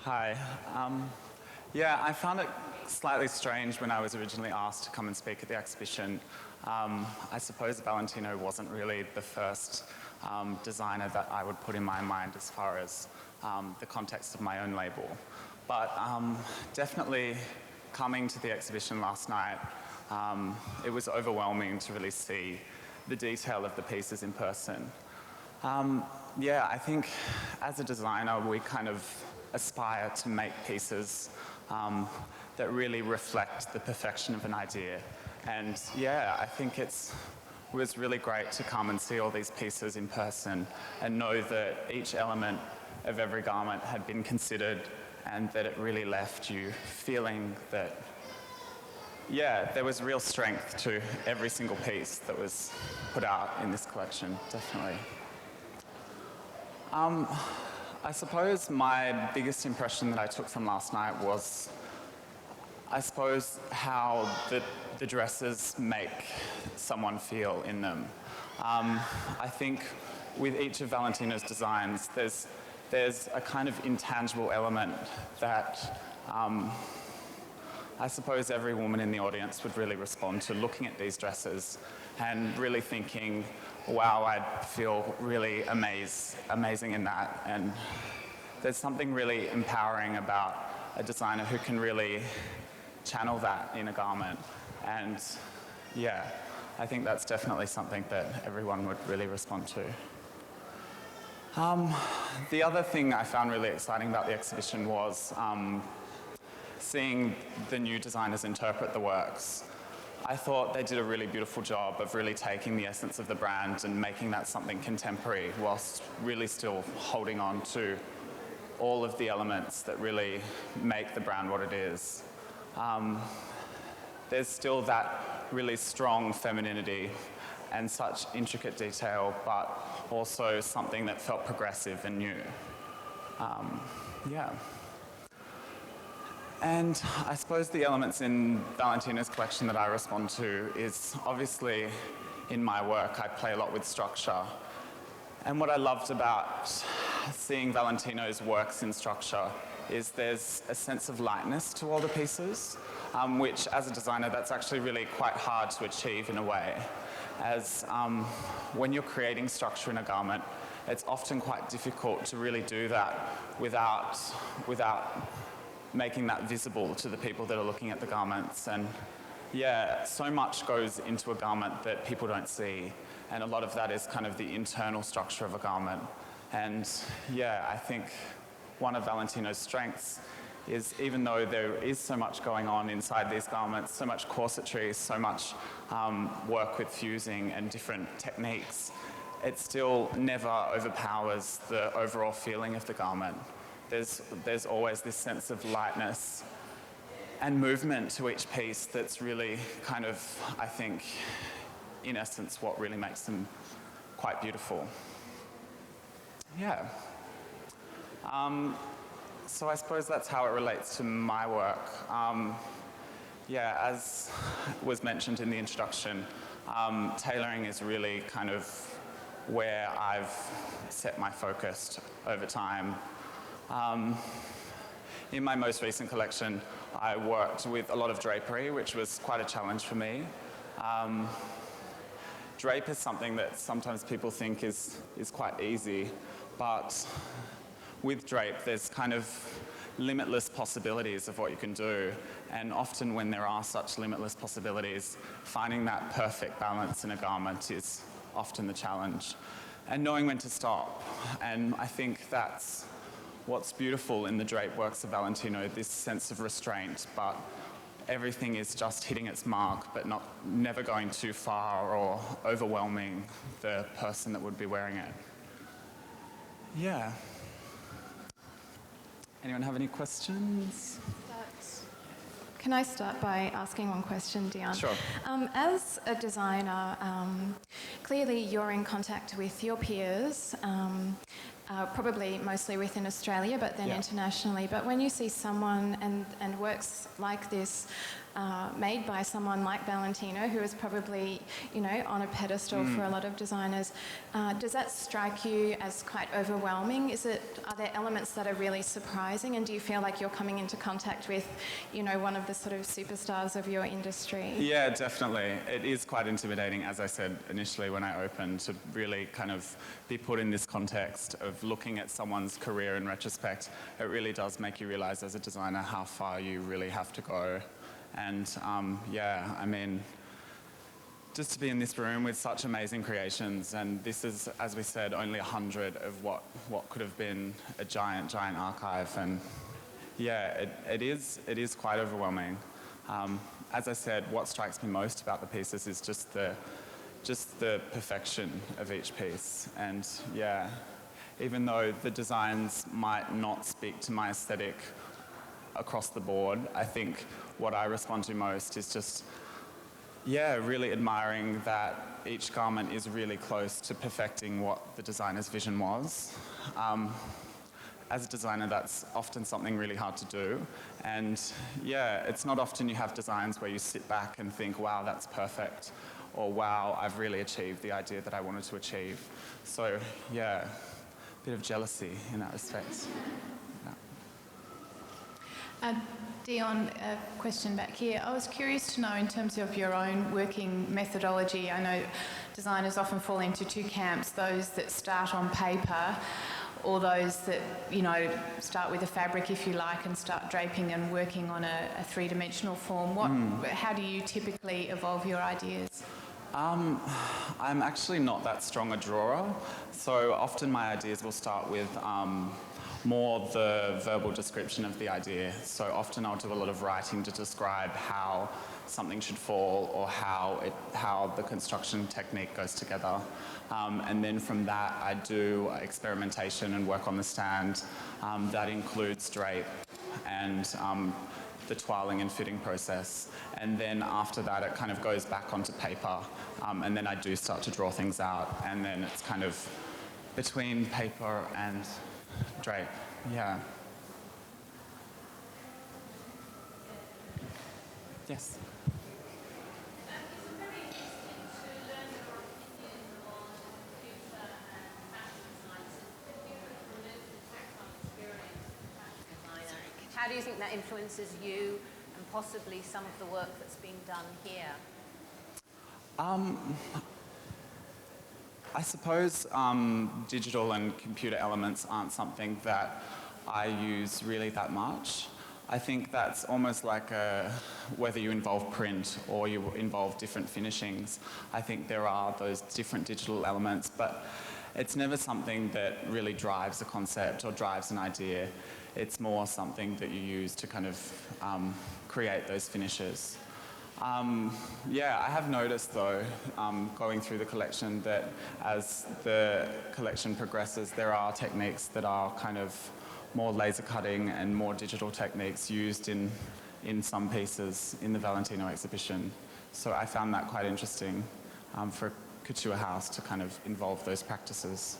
Hi. Yeah, I found it slightly strange when I was originally asked to come and speak at the exhibition. I suppose Valentino wasn't really the first designer that I would put in my mind as far as the context of my own label. But definitely coming to the exhibition last night, it was overwhelming to really see the detail of the pieces in person. Yeah, I think as a designer, we kind of aspire to make pieces that really reflect the perfection of an idea. And yeah, I think it was really great to come and see all these pieces in person and know that each element of every garment had been considered and that it really left you feeling that, yeah, there was real strength to every single piece that was put out in this collection, definitely. I suppose my biggest impression that I took from last night was, I suppose, how the dresses make someone feel in them. I think with each of Valentino's designs, there's a kind of intangible element that I suppose every woman in the audience would really respond to looking at these dresses and really thinking, wow, I'd feel really amazing in that. And there's something really empowering about a designer who can really channel that in a garment. And yeah, I think that's definitely something that everyone would really respond to. The other thing I found really exciting about the exhibition was seeing the new designers interpret the works. I thought they did a really beautiful job of really taking the essence of the brand and making that something contemporary whilst really still holding on to all of the elements that really make the brand what it is. There's still that really strong femininity and such intricate detail, but also something that felt progressive and new. Yeah. And I suppose the elements in Valentino's collection that I respond to is obviously in my work, I play a lot with structure. And what I loved about seeing Valentino's works in structure is there's a sense of lightness to all the pieces, which as a designer, that's actually really quite hard to achieve in a way. As when you're creating structure in a garment, it's often quite difficult to really do that without making that visible to the people that are looking at the garments. And yeah, so much goes into a garment that people don't see. And a lot of that is kind of the internal structure of a garment. And yeah, I think one of Valentino's strengths is even though there is so much going on inside these garments, so much corsetry, so much work with fusing and different techniques, it still never overpowers the overall feeling of the garment. There's always this sense of lightness and movement to each piece that's really kind of, I think, in essence, what really makes them quite beautiful. Yeah. So I suppose that's how it relates to my work. Yeah, as was mentioned in the introduction, tailoring is really kind of where I've set my focus over time. In my most recent collection, I worked with a lot of drapery, which was quite a challenge for me. Drape is something that sometimes people think is quite easy, but with drape, there's kind of limitless possibilities of what you can do. And often when there are such limitless possibilities, finding that perfect balance in a garment is often the challenge. And knowing when to stop. And I think that's what's beautiful in the drape works of Valentino, this sense of restraint, but everything is just hitting its mark, but never going too far or overwhelming the person that would be wearing it. Yeah. Anyone have any questions? Can I start by asking one question, Dion? Sure. As a designer, clearly you're in contact with your peers, probably mostly within Australia, but then internationally. But when you see someone and works like this, made by someone like Valentino, who is probably, you know, on a pedestal for a lot of designers. Does that strike you as quite overwhelming? Are there elements that are really surprising, and do you feel like you're coming into contact with, you know, one of the sort of superstars of your industry? Yeah, definitely. It is quite intimidating, as I said initially when I opened, to really kind of be put in this context of looking at someone's career in retrospect. It really does make you realize as a designer how far you really have to go. And yeah, I mean, just to be in this room with such amazing creations, and this is, as we said, only 100 of what could have been a giant archive. And yeah, it is quite overwhelming. As I said, what strikes me most about the pieces is just the perfection of each piece. And yeah, even though the designs might not speak to my aesthetic across the board, I think what I respond to most is just, yeah, really admiring that each garment is really close to perfecting what the designer's vision was. As a designer, that's often something really hard to do. And yeah, it's not often you have designs where you sit back and think, wow, that's perfect, or wow, I've really achieved the idea that I wanted to achieve. So yeah, a bit of jealousy in that respect. Yeah. Dion, a question back here. I was curious to know, in terms of your own working methodology, I know designers often fall into two camps, those that start on paper, or those that, you know, start with a fabric, if you like, and start draping and working on a three-dimensional form. How do you typically evolve your ideas? I'm actually not that strong a drawer, so often my ideas will start with more the verbal description of the idea. So often I'll do a lot of writing to describe how something should fall, or how the construction technique goes together. And then from that I do experimentation and work on the stand. That includes drape and the toiling and fitting process. And then after that it kind of goes back onto paper, and then I do start to draw things out, and then it's kind of between paper and drape. Yeah. Yes. How do you think that influences you and possibly some of the work that's being done here? I suppose digital and computer elements aren't something that I use really that much. I think that's almost like whether you involve print or you involve different finishings. I think there are those different digital elements, but it's never something that really drives a concept or drives an idea. It's more something that you use to kind of create those finishes. Yeah, I have noticed though, going through the collection, that as the collection progresses, there are techniques that are kind of more laser cutting and more digital techniques used in some pieces in the Valentino exhibition. So I found that quite interesting for a couture house to kind of involve those practices.